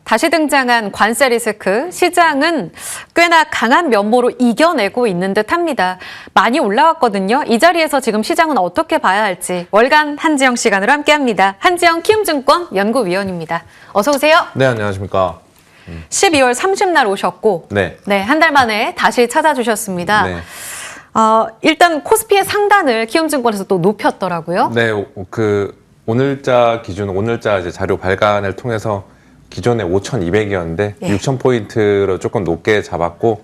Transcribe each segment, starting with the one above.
다시 등장한 관세 리스크, 시장은 꽤나 강한 면모로 이겨내고 있는 듯합니다. 많이 올라왔거든요. 이 자리에서 지금 시장은 어떻게 봐야 할지 월간 한지영 시간으로 함께합니다. 한지영 키움증권 연구위원입니다. 어서 오세요. 네, 안녕하십니까. 12월 30날 오셨고 네. 한 달 만에 다시 찾아주셨습니다. 네. 일단 코스피의 상단을 키움증권에서 또 높였더라고요. 네, 오늘자 기준, 오늘자 이제 자료 발간을 통해서 기존에 5,200이었는데 예. 6,000포인트로 조금 높게 잡았고,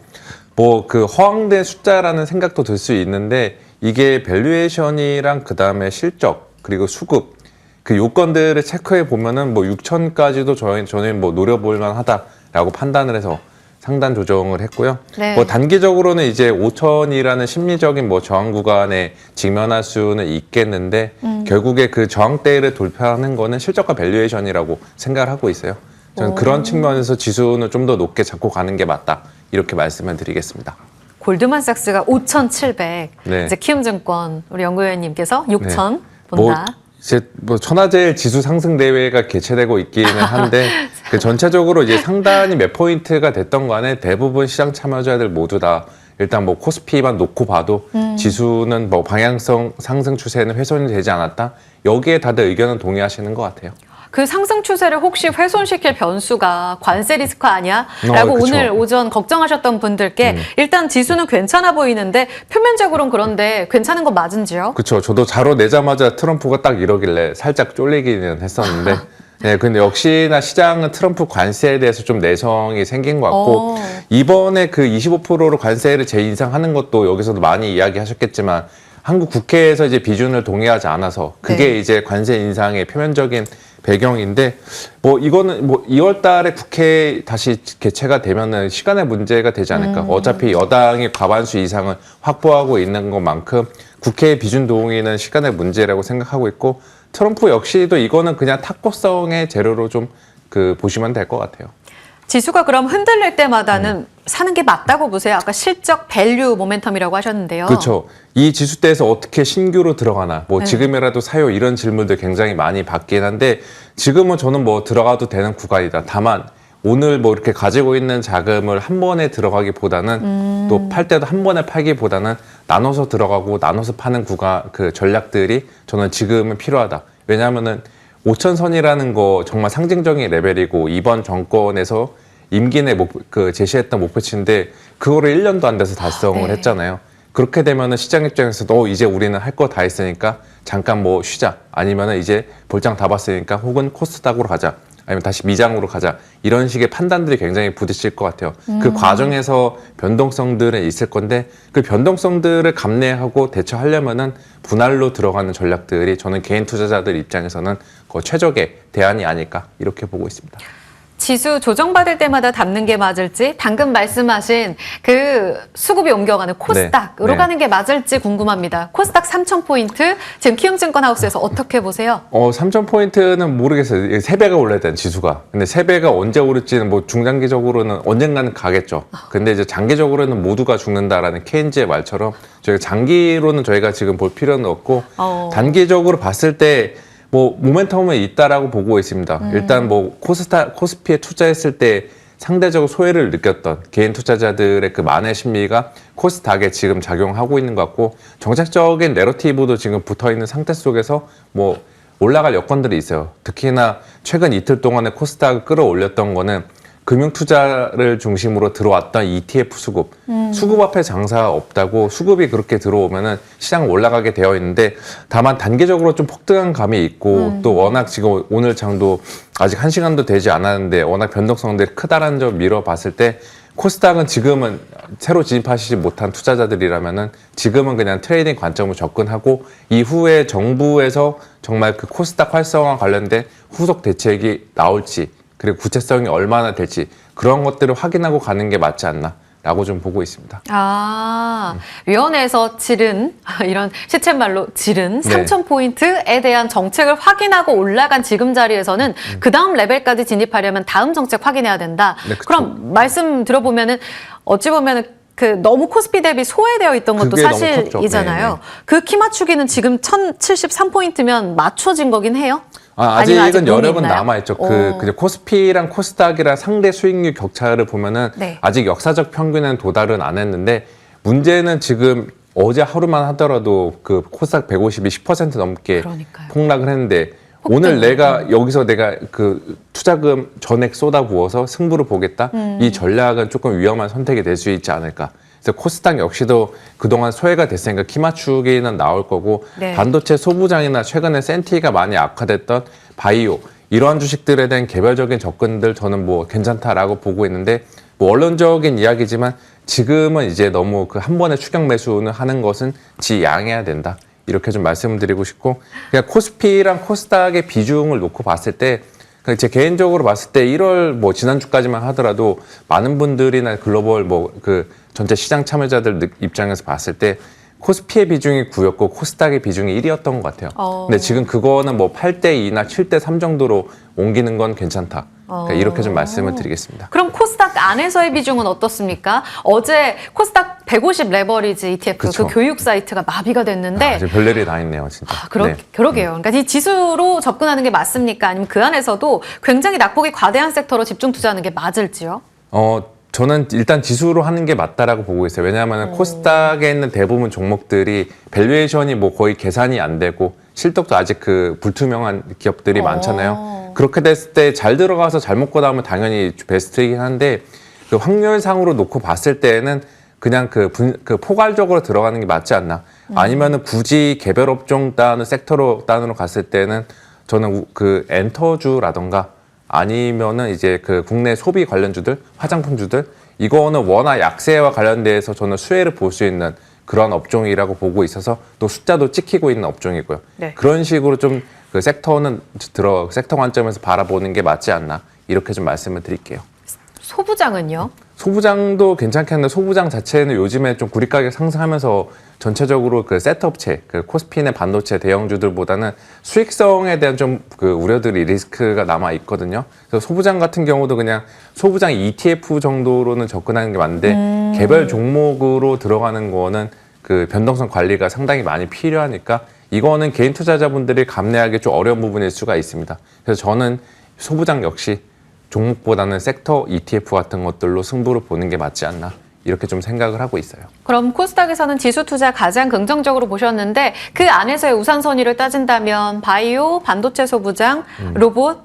허황된 숫자라는 생각도 들 수 있는데, 이게 밸류에이션이랑 그 다음에 실적, 그리고 수급, 그 요건들을 체크해 보면은 6,000까지도 저는 노려볼 만하다라고 판단을 해서 상단 조정을 했고요. 네. 단기적으로는 이제 5,000이라는 심리적인 저항 구간에 직면할 수는 있겠는데, 결국에 그 저항대를 돌파하는 거는 실적과 밸류에이션이라고 생각을 하고 있어요. 저는 그런 측면에서 지수는 좀 더 높게 잡고 가는 게 맞다. 이렇게 말씀을 드리겠습니다. 골드만삭스가 5,700, 네. 이제 키움증권 우리 연구위원님께서 6,000 본다. 천하제일 지수 상승 대회가 개최되고 있기는 한데 그 전체적으로 이제 상단이 몇 포인트가 됐던 간에 대부분 시장 참여자들 모두 다 일단 코스피만 놓고 봐도 지수는 방향성 상승 추세는 훼손이 되지 않았다. 여기에 다들 의견은 동의하시는 것 같아요. 그 상승 추세를 혹시 훼손시킬 변수가 관세 리스크 아니야? 라고 그쵸. 오늘 오전 걱정하셨던 분들께 일단 지수는 괜찮아 보이는데 표면적으로는 그런데 괜찮은 거 맞은지요? 그렇죠. 저도 자로 내자마자 트럼프가 딱 이러길래 살짝 쫄리기는 했었는데 네, 근데 역시나 시장은 트럼프 관세에 대해서 좀 내성이 생긴 것 같고 이번에 그 25%로 관세를 재인상하는 것도 여기서도 많이 이야기하셨겠지만 한국 국회에서 이제 비준을 동의하지 않아서 그게 네. 이제 관세 인상의 표면적인 배경인데 이거는 2월 달에 국회 다시 개최가 되면은 시간의 문제가 되지 않을까. 어차피 여당이 과반수 이상을 확보하고 있는 것만큼 국회 비준 동의는 시간의 문제라고 생각하고 있고 트럼프 역시도 이거는 그냥 탁구성의 재료로 좀 보시면 될 것 같아요. 지수가 그럼 흔들릴 때마다는 사는 게 맞다고 보세요? 아까 실적 밸류 모멘텀이라고 하셨는데요. 그렇죠. 이 지수대에서 어떻게 신규로 들어가나, 지금이라도 사요 이런 질문들 굉장히 많이 받긴 한데 지금은 저는 들어가도 되는 구간이다. 다만 오늘 이렇게 가지고 있는 자금을 한 번에 들어가기보다는 또 팔 때도 한 번에 팔기보다는 나눠서 들어가고 나눠서 파는 구간 전략들이 저는 지금은 필요하다. 왜냐하면은 5,000선이라는 거 정말 상징적인 레벨이고 이번 정권에서 임기 내 제시했던 목표치인데 그거를 1년도 안 돼서 달성을 했잖아요. 그렇게 되면은 시장 입장에서도 이제 우리는 할 거 다 했으니까 잠깐 쉬자. 아니면은 이제 볼장 다 봤으니까 혹은 코스닥으로 가자. 아니면 다시 미장으로 가자. 이런 식의 판단들이 굉장히 부딪힐 것 같아요. 그 과정에서 변동성들은 있을 건데 그 변동성들을 감내하고 대처하려면은 분할로 들어가는 전략들이 저는 개인 투자자들 입장에서는 최적의 대안이 아닐까 이렇게 보고 있습니다. 지수 조정받을 때마다 담는 게 맞을지 방금 말씀하신 그 수급이 옮겨가는 코스닥으로 네. 가는 게 맞을지 궁금합니다. 코스닥 3,000포인트 지금 키움증권 하우스에서 어떻게 보세요? 3,000포인트는 모르겠어요. 3배가 올라야 되는 지수가. 근데 3배가 언제 오를지는 중장기적으로는 언젠가는 가겠죠. 근데 이제 장기적으로는 모두가 죽는다라는 케인즈의 말처럼 저희가 장기로는 저희가 지금 볼 필요는 없고 단기적으로 봤을 때 모멘텀은 있다라고 보고 있습니다. 일단 코스피에 투자했을 때 상대적으로 소외를 느꼈던 개인 투자자들의 그 만의 심리가 코스닥에 지금 작용하고 있는 것 같고 정책적인 내러티브도 지금 붙어 있는 상태 속에서 올라갈 여건들이 있어요. 특히나 최근 이틀 동안에 코스닥을 끌어올렸던 거는 금융 투자를 중심으로 들어왔던 ETF 수급. 수급 앞에 장사가 없다고 수급이 그렇게 들어오면은 시장 올라가게 되어 있는데 다만 단기적으로 좀 폭등한 감이 있고 또 워낙 지금 오늘 장도 아직 1시간도 되지 않았는데 워낙 변동성들이 크다라는 점 미뤄봤을 때 코스닥은 지금은 새로 진입하시지 못한 투자자들이라면은 지금은 그냥 트레이딩 관점으로 접근하고 이후에 정부에서 정말 그 코스닥 활성화 관련된 후속 대책이 나올지 그리고 구체성이 얼마나 될지 그런 것들을 확인하고 가는 게 맞지 않나 라고 좀 보고 있습니다. 위원회에서 지른 이런 시쳇말로 지른 3,000포인트에 대한 정책을 확인하고 올라간 지금 자리에서는 그 다음 레벨까지 진입하려면 다음 정책 확인해야 된다. 네, 그럼 말씀 들어보면은 어찌 보면은 너무 코스피 대비 소외되어 있던 것도 사실이잖아요. 그 키 맞추기는 지금 1,073포인트면 맞춰진 거긴 해요? 아니면 아직 아직은 룸이 여력은 있나요? 남아있죠. 오. 그냥 코스피랑 코스닥이랑 상대 수익률 격차를 보면은 네. 아직 역사적 평균에는 도달은 안 했는데 문제는 지금 어제 하루만 하더라도 그 코스닥 150이 10% 넘게 그러니까요. 폭락을 했는데 오늘 내가 여기서 내가 그 투자금 전액 쏟아부어서 승부를 보겠다? 이 전략은 조금 위험한 선택이 될 수 있지 않을까. 그래서 코스닥 역시도 그동안 소외가 됐으니까 키 맞추기는 나올 거고 네. 반도체 소부장이나 최근에 센티가 많이 악화됐던 바이오 이러한 주식들에 대한 개별적인 접근들 저는 뭐 괜찮다라고 보고 있는데 뭐 원론적인 이야기지만 지금은 이제 너무 그 한 번에 추격 매수는 하는 것은 지양해야 된다. 이렇게 좀 말씀드리고 싶고 그냥 코스피랑 코스닥의 비중을 놓고 봤을 때 제 개인적으로 봤을 때 1월 뭐 지난주까지만 하더라도 많은 분들이나 글로벌 뭐 그 전체 시장 참여자들 입장에서 봤을 때 코스피의 비중이 9였고 코스닥의 비중이 1이었던 것 같아요. 근데 지금 그거는 뭐 8대2나 7대3 정도로 옮기는 건 괜찮다. 그러니까 이렇게 좀 말씀을 드리겠습니다. 그럼 코스닥 안에서의 비중은 어떻습니까? 어제 코스닥 150 레버리지 ETF 그쵸. 그 교육 사이트가 마비가 됐는데 지금 별일이 다 있네요, 진짜. 네. 그러게요. 그러니까 이 지수로 접근하는 게 맞습니까? 아니면 그 안에서도 굉장히 낙폭이 과대한 섹터로 집중 투자하는 게 맞을지요? 저는 일단 지수로 하는 게 맞다라고 보고 있어요. 왜냐하면 코스닥에 있는 대부분 종목들이 밸류에이션이 뭐 거의 계산이 안 되고 실적도 아직 그 불투명한 기업들이 많잖아요. 그렇게 됐을 때 잘 들어가서 잘 먹고 나오면 당연히 베스트이긴 한데 그 확률상으로 놓고 봤을 때는 그냥 그 포괄적으로 들어가는 게 맞지 않나. 아니면은 굳이 개별 업종 단위 섹터로 단으로 갔을 때는 저는 그 엔터주라던가 아니면은 이제 그 국내 소비 관련주들, 화장품주들 이거는 워낙 약세와 관련돼서 저는 수혜를 볼 수 있는 그런 업종이라고 보고 있어서 또 숫자도 찍히고 있는 업종이고요. 네. 그런 식으로 좀 그 섹터는 섹터 관점에서 바라보는 게 맞지 않나 이렇게 좀 말씀을 드릴게요. 소부장은요? 소부장도 괜찮겠는데 소부장 자체는 요즘에 좀 구리 가격 상승하면서 전체적으로 그 셋업체, 그 코스피나 반도체 대형주들보다는 수익성에 대한 좀 그 우려들이 리스크가 남아 있거든요. 그래서 소부장 같은 경우도 그냥 소부장 ETF 정도로는 접근하는 게 맞는데 개별 종목으로 들어가는 거는 그 변동성 관리가 상당히 많이 필요하니까 이거는 개인 투자자분들이 감내하기 좀 어려운 부분일 수가 있습니다. 그래서 저는 소부장 역시 종목보다는 섹터 ETF 같은 것들로 승부를 보는 게 맞지 않나 이렇게 좀 생각을 하고 있어요. 그럼 코스닥에서는 지수 투자 가장 긍정적으로 보셨는데 그 안에서의 우선순위를 따진다면 바이오, 반도체 소부장, 로봇,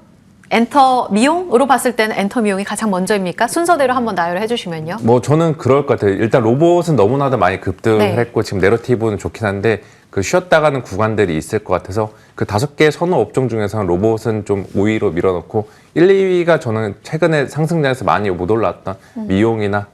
엔터 미용으로 봤을 때는 엔터 미용이 가장 먼저입니까? 순서대로 한번 나열을 해주시면요. 뭐 저는 그럴 것 같아요. 일단 로봇은 너무나도 많이 급등을 네. 했고 지금 내러티브는 좋긴 한데 그 쉬었다 가는 구간들이 있을 것 같아서 그 5개 선호 업종 중에서는 로봇은 좀 5위로 밀어넣고 1, 2위가 저는 최근에 상승장에서 많이 못 올랐던 미용이나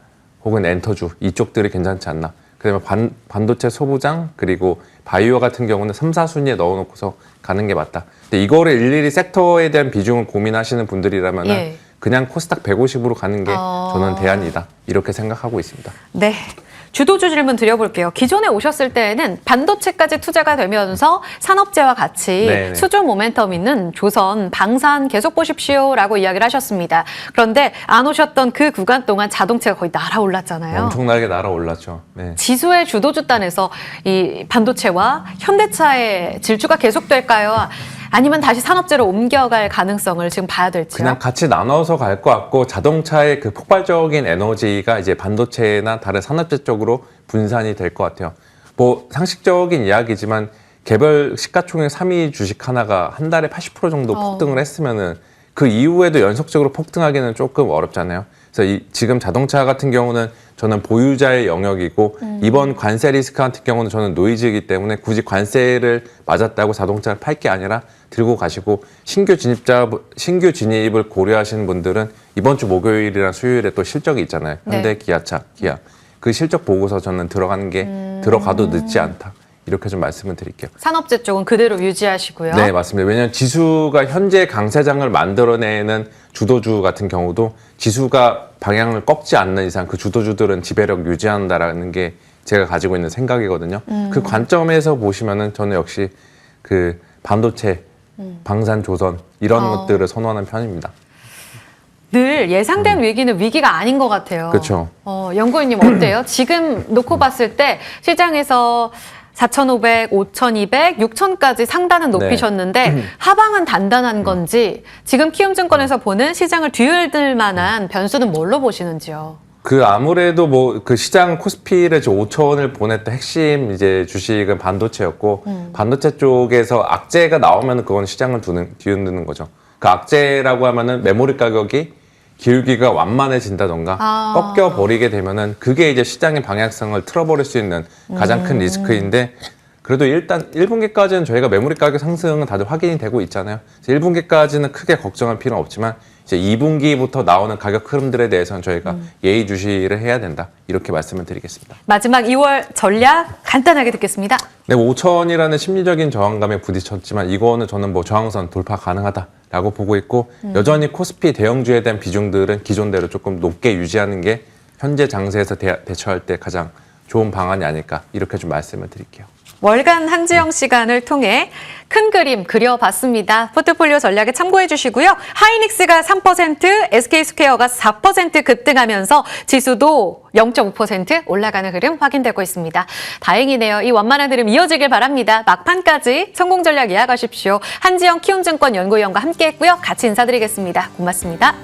혹은 엔터주 이쪽들이 괜찮지 않나. 그다음에 반도체 소부장 그리고 바이오 같은 경우는 3, 4순위에 넣어놓고서 가는 게 맞다. 근데 이거를 일일이 섹터에 대한 비중을 고민하시는 분들이라면 예. 그냥 코스닥 150으로 가는 게 저는 대안이다. 이렇게 생각하고 있습니다. 네. 주도주 질문 드려볼게요. 기존에 오셨을 때에는 반도체까지 투자가 되면서 산업재와 같이 네네. 수주 모멘텀 있는 조선, 방산 계속 보십시오라고 이야기를 하셨습니다. 그런데 안 오셨던 그 구간 동안 자동차가 거의 날아올랐잖아요. 엄청나게 날아올랐죠. 네. 지수의 주도주단에서 이 반도체와 현대차의 질주가 계속될까요? 아니면 다시 산업재로 옮겨갈 가능성을 지금 봐야 될지요? 그냥 같이 나눠서 갈 것 같고 자동차의 그 폭발적인 에너지가 이제 반도체나 다른 산업재 쪽으로 분산이 될 것 같아요. 뭐 상식적인 이야기지만 개별 시가총액 3위 주식 하나가 한 달에 80% 정도 폭등을 했으면은 그 이후에도 연속적으로 폭등하기는 조금 어렵잖아요. 그래서 지금 자동차 같은 경우는 저는 보유자의 영역이고 이번 관세 리스크 같은 경우는 저는 노이즈이기 때문에 굳이 관세를 맞았다고 자동차를 팔 게 아니라 들고 가시고 신규 진입을 고려하시는 분들은 이번 주 목요일이랑 수요일에 또 실적이 있잖아요. 현대, 네. 기아차, 기아. 그 실적 보고서 저는 들어가는 게 들어가도 늦지 않다. 이렇게 좀 말씀을 드릴게요. 산업재 쪽은 그대로 유지하시고요. 네, 맞습니다. 왜냐하면 지수가 현재 강세장을 만들어내는 주도주 같은 경우도 지수가 방향을 꺾지 않는 이상 그 주도주들은 지배력 유지한다라는 게 제가 가지고 있는 생각이거든요. 그 관점에서 보시면은 저는 역시 그 반도체, 방산, 조선 이런 것들을 선호하는 편입니다. 늘 예상된 위기는 위기가 아닌 것 같아요. 그렇죠. 연구원님 어때요? 지금 놓고 봤을 때 시장에서 4,500, 5,200, 6,000까지 상단은 높이셨는데 하방은 단단한 건지 지금 키움증권에서 보는 시장을 뒤흔들 만한 변수는 뭘로 보시는지요? 그 아무래도 뭐 그 시장 코스피를 5천을 보냈던 핵심 이제 주식은 반도체였고 반도체 쪽에서 악재가 나오면 그건 시장을 뒤흔드는 거죠. 그 악재라고 하면은 메모리 가격이 기울기가 완만해진다던가 꺾여 버리게 되면은 그게 이제 시장의 방향성을 틀어버릴 수 있는 가장 큰 리스크인데 그래도 일단 1분기까지는 저희가 메모리 가격 상승은 다들 확인이 되고 있잖아요. 1분기까지는 크게 걱정할 필요는 없지만 이제 2분기부터 나오는 가격 흐름들에 대해서는 저희가 예의주시를 해야 된다. 이렇게 말씀을 드리겠습니다. 마지막 2월 전략 간단하게 듣겠습니다. 네, 5천이라는 심리적인 저항감에 부딪혔지만 이거는 저는 뭐 저항선 돌파 가능하다라고 보고 있고 여전히 코스피 대형주에 대한 비중들은 기존대로 조금 높게 유지하는 게 현재 장세에서 대처할 때 가장 좋은 방안이 아닐까 이렇게 좀 말씀을 드릴게요. 월간 한지영 시간을 통해 큰 그림 그려봤습니다. 포트폴리오 전략에 참고해 주시고요. 하이닉스가 3%, SK스퀘어가 4% 급등하면서 지수도 0.5% 올라가는 흐름 확인되고 있습니다. 다행이네요. 이 완만한 흐름 이어지길 바랍니다. 막판까지 성공 전략 이어가십시오. 한지영 키움증권 연구위원과 함께했고요. 같이 인사드리겠습니다. 고맙습니다.